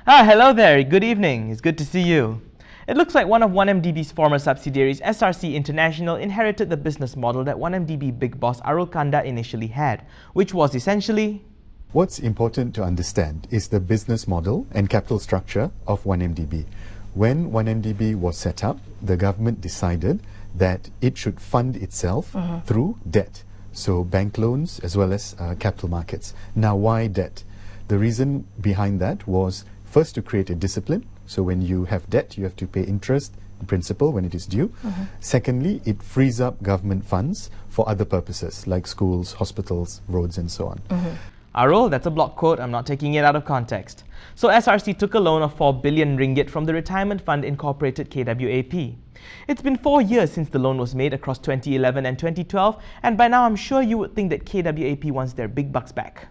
Hello there. Good evening. It's good to see you. It looks like one of 1MDB's former subsidiaries, SRC International, inherited the business model that 1MDB big boss Arul Kanda initially had, which was essentially... What's important to understand is the business model and capital structure of 1MDB. When 1MDB was set up, the government decided that it should fund itself through debt. So bank loans as well as capital markets. Now, why debt? The reason behind that was first to create a discipline. So when you have debt, you have to pay interest and principal when it is due. Secondly, it frees up government funds for other purposes like schools, hospitals, roads and so on. Arul, that's a block quote. I'm not taking it out of context. So SRC took a loan of 4 billion ringgit from the retirement fund incorporated KWAP. It's been 4 years since the loan was made across 2011 and 2012, and by now I'm sure you would think that KWAP wants their big bucks back.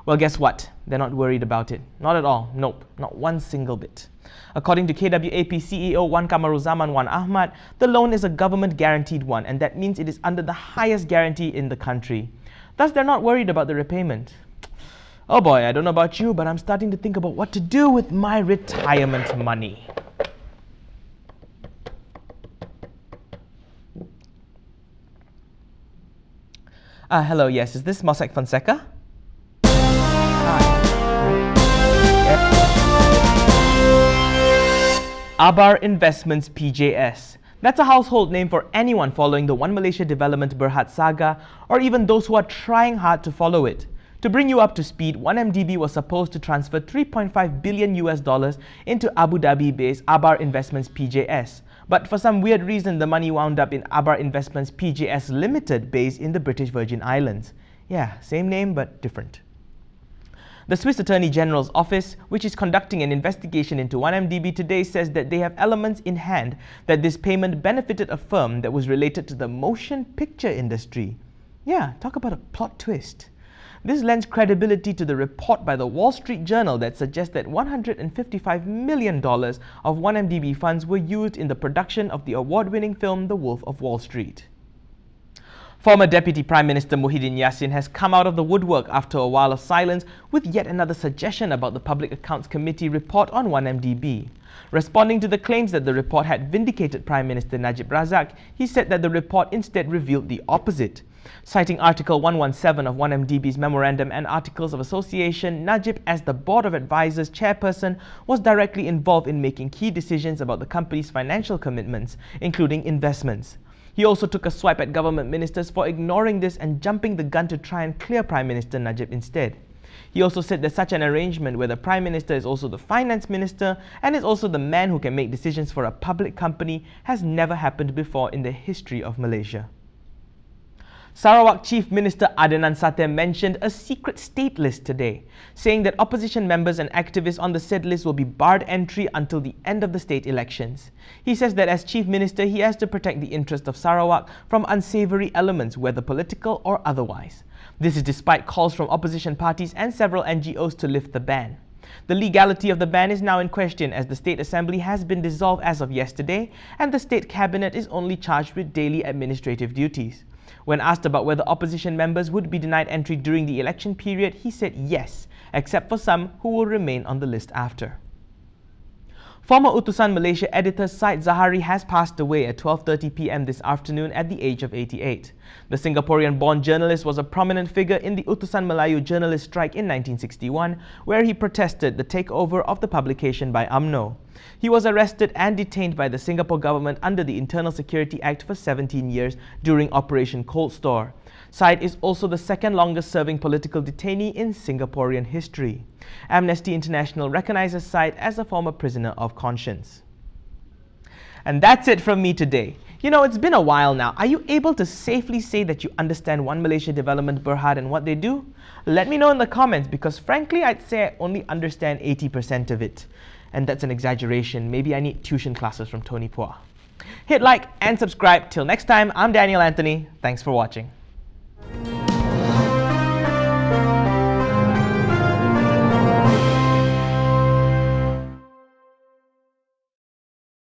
Well, guess what? They're not worried about it. Not at all. Nope. Not one single bit. According to KWAP CEO Wan Kamaruzaman Wan Ahmad, the loan is a government guaranteed one, and that means it is under the highest guarantee in the country. Thus, they're not worried about the repayment. Oh boy, I don't know about you, but I'm starting to think about what to do with my retirement money. Hello, yes, is this Mossack Fonseca? Aabar Investments PJS. That's a household name for anyone following the One Malaysia Development Berhad saga, or even those who are trying hard to follow it. To bring you up to speed, 1MDB was supposed to transfer $3.5 billion into Abu Dhabi-based Aabar Investments PJS. But for some weird reason, the money wound up in Aabar Investments PJS Ltd, based in the British Virgin Islands. Yeah, same name but different. The Swiss Attorney General's office, which is conducting an investigation into 1MDB today, says that they have elements in hand that this payment benefited a firm that was related to the motion picture industry. Yeah, talk about a plot twist. This lends credibility to the report by the Wall Street Journal that suggests that $155 million of 1MDB funds were used in the production of the award-winning film The Wolf of Wall Street. Former Deputy Prime Minister Muhyiddin Yassin has come out of the woodwork after a while of silence with yet another suggestion about the Public Accounts Committee report on 1MDB. Responding to the claims that the report had vindicated Prime Minister Najib Razak, he said that the report instead revealed the opposite. Citing Article 117 of 1MDB's Memorandum and Articles of Association, Najib, as the Board of Advisors chairperson, was directly involved in making key decisions about the company's financial commitments, including investments. He also took a swipe at government ministers for ignoring this and jumping the gun to try and clear Prime Minister Najib instead. He also said that such an arrangement where the Prime Minister is also the Finance Minister and is also the man who can make decisions for a public company has never happened before in the history of Malaysia. Sarawak Chief Minister Adenan Satem mentioned a secret state list today, saying that opposition members and activists on the said list will be barred entry until the end of the state elections. He says that as Chief Minister, he has to protect the interest of Sarawak from unsavoury elements, whether political or otherwise. This is despite calls from opposition parties and several NGOs to lift the ban. The legality of the ban is now in question as the State Assembly has been dissolved as of yesterday and the State Cabinet is only charged with daily administrative duties. When asked about whether opposition members would be denied entry during the election period, he said yes, except for some who will remain on the list after. Former Utusan Malaysia editor Said Zahari has passed away at 12:30 p.m. this afternoon at the age of 88. The Singaporean-born journalist was a prominent figure in the Utusan Melayu journalist strike in 1961, where he protested the takeover of the publication by UMNO. He was arrested and detained by the Singapore government under the Internal Security Act for 17 years during Operation Cold Store. Said is also the second longest serving political detainee in Singaporean history. Amnesty International recognizes Said as a former prisoner of conscience. And that's it from me today. You know, it's been a while now. Are you able to safely say that you understand One Malaysia Development Berhad and what they do? Let me know in the comments, because frankly, I'd say I only understand 80% of it. And that's an exaggeration. Maybe I need tuition classes from Tony Pua. Hit like and subscribe. Till next time, I'm Daniel Anthony. Thanks for watching.